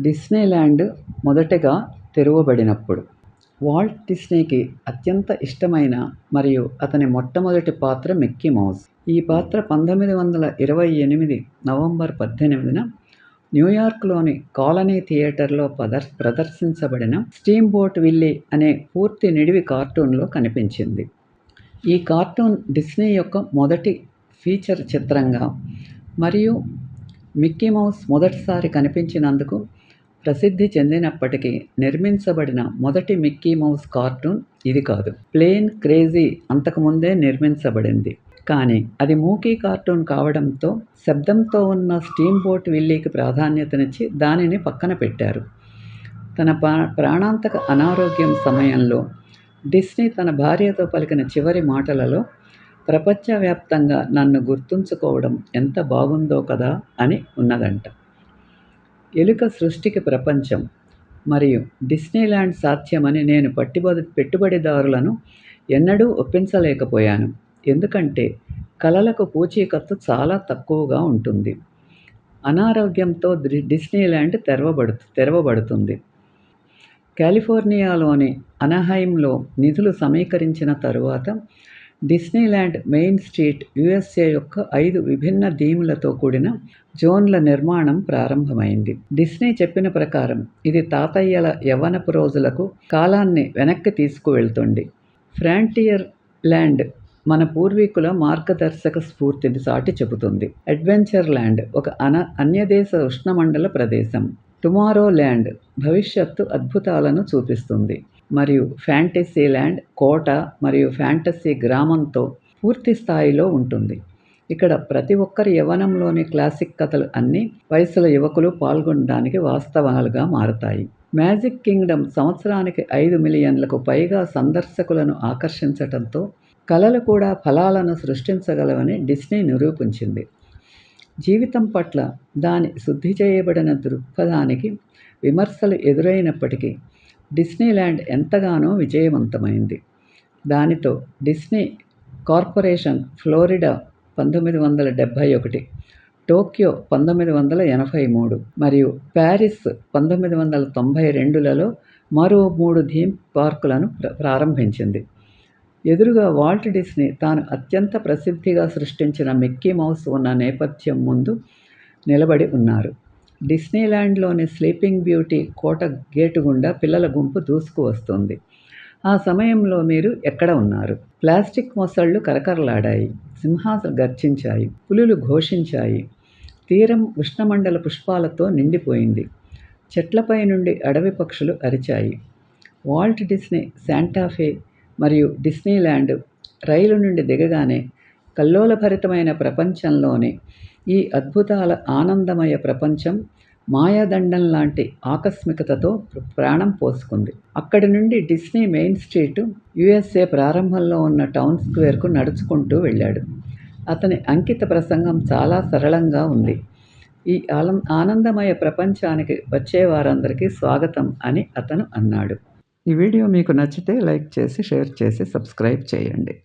Disneyland మొదటగా తెరవబడినప్పుడు Walt డిస్నీకి అత్యంత ఇష్టమైన మరియు అతని మొట్టమొదటి పాత్ర మిక్కీ మౌస్. ఈ పాత్ర 1928 నవంబర్ 18న న్యూయార్క్లోని కాలనీ థియేటర్లో ప్రదర్శించబడిన స్టీమ్బోట్ విల్లీ అనే పూర్తి నిడివి కార్టూన్లో కనిపించింది. ఈ కార్టూన్ డిస్నీ యొక్క మొదటి ఫీచర్ చిత్రంగా మరియు మిక్కీ మౌస్ మొదటిసారి కనిపించినందుకు ప్రసిద్ధి చెందినప్పటికీ నిర్మించబడిన మొదటి మిక్కీ మౌస్ కార్టూన్ ఇది కాదు. ప్లేన్ క్రేజీ అంతకుముందే నిర్మించబడింది, కానీ అది మూకీ కార్టూన్ కావడంతో శబ్దంతో ఉన్న స్టీమ్బోట్ విల్లీకి ప్రాధాన్యతనిచ్చి దానిని పక్కన పెట్టారు. తన ప్రాణాంతక అనారోగ్యం సమయంలో డిస్నీ తన భార్యతో పలికిన చివరి మాటలలో ప్రపంచవ్యాప్తంగా నన్ను గుర్తుంచుకోవడం ఎంత బాగుందో కదా అని ఉన్నదంట. ఎలుక సృష్టికి ప్రపంచం మరియు డిస్నీల్యాండ్ సాధ్యమని నేను పెట్టుబడిదారులను ఎన్నడూ ఒప్పించలేకపోయాను, ఎందుకంటే కలలకు పూచీకత్తు చాలా తక్కువగా ఉంటుంది. అనారోగ్యంతో డిస్నీల్యాండ్ తెరవబడుతుంది. కాలిఫోర్నియాలోని అనహైమ్లో నిధులు సమీకరించిన తరువాత డిస్నీల్యాండ్ మెయిన్ స్ట్రీట్ యుఎస్ఏ యొక్క 5 విభిన్న థీమ్లతో కూడిన జోన్ల నిర్మాణం ప్రారంభమైంది. డిస్నీ చెప్పిన ప్రకారం ఇది తాతయ్యల యవ్వనపు రోజులకు కాలాన్ని వెనక్కి తీసుకువెళ్తుంది. ఫ్రాంటియర్ ల్యాండ్ మన పూర్వీకుల మార్గదర్శక స్ఫూర్తిని చాటి చెబుతుంది. అడ్వెంచర్ ల్యాండ్ ఒక అన్యదేశ ఉష్ణమండల ప్రదేశం. టుమారో ల్యాండ్ భవిష్యత్తు అద్భుతాలను చూపిస్తుంది. మరియు ఫ్యాంటసీ ల్యాండ్ కోట మరియు ఫ్యాంటసీ గ్రామంతో పూర్తి స్థాయిలో ఉంటుంది. ఇక్కడ ప్రతి ఒక్కరి యవ్వనంలోని క్లాసిక్ కథలు అన్ని వయసుల యువకులు పాల్గొనడానికి వాస్తవాలుగా మారతాయి. మ్యాజిక్ కింగ్డమ్ సంవత్సరానికి 5 మిలియన్లకు పైగా సందర్శకులను ఆకర్షించటంతో కళలు కూడా ఫలాలను సృష్టించగలవని డిస్నీ నిరూపించింది. జీవితం పట్ల దాని శుద్ధి చేయబడిన దృక్పథానికి విమర్శలు ఎదురైనప్పటికీ డిస్నీల్యాండ్ ఎంతగానో విజయవంతమైంది. దానితో డిస్నీ కార్పొరేషన్ ఫ్లోరిడా 1971, టోక్యో 1983 మరియు ప్యారిస్ 1992లలో మరో 3 థీమ్ పార్కులను ప్రారంభించింది. ఎదురుగా వాల్ట్ డిస్నీ తాను అత్యంత ప్రసిద్ధిగా సృష్టించిన మిక్కీ మౌస్ ఉన్న నేపథ్యం ముందు నిలబడి ఉన్నారు. డిస్నీల్యాండ్లోని స్లీపింగ్ బ్యూటీ కోట గేటు గుండా పిల్లల గుంపు దూసుకు వస్తుంది. ఆ సమయంలో మీరు ఎక్కడ ఉన్నారు? ప్లాస్టిక్ మొసళ్ళు కరకరలాడాయి, సింహాలు గర్జించాయి, పులులు ఘోషించాయి. తీరం ఉష్ణమండల పుష్పాలతో నిండిపోయింది. చెట్లపై నుండి అడవి పక్షులు అరిచాయి. వాల్ట్ డిస్నీ శాంటాఫే మరియు డిస్నీల్యాండ్ రైలు నుండి దిగగానే కల్లోలభరితమైన ప్రపంచంలోని ఈ అద్భుతాల ఆనందమయ ప్రపంచం మాయాదండం లాంటి ఆకస్మికతతో ప్రాణం పోసుకుంది. అక్కడి నుండి డిస్నీ మెయిన్ స్ట్రీట్ యుఎస్ఏ ప్రారంభంలో ఉన్న టౌన్ స్క్వేర్కు నడుచుకుంటూ వెళ్ళాడు. అతని అంకిత ప్రసంగం చాలా సరళంగా ఉంది. ఈ ఆనందమయ ప్రపంచానికి వచ్చే వారందరికీ స్వాగతం అని అతను అన్నాడు. ఈ వీడియో మీకు నచ్చితే లైక్ చేసి, షేర్ చేసి, సబ్స్క్రైబ్ చేయండి.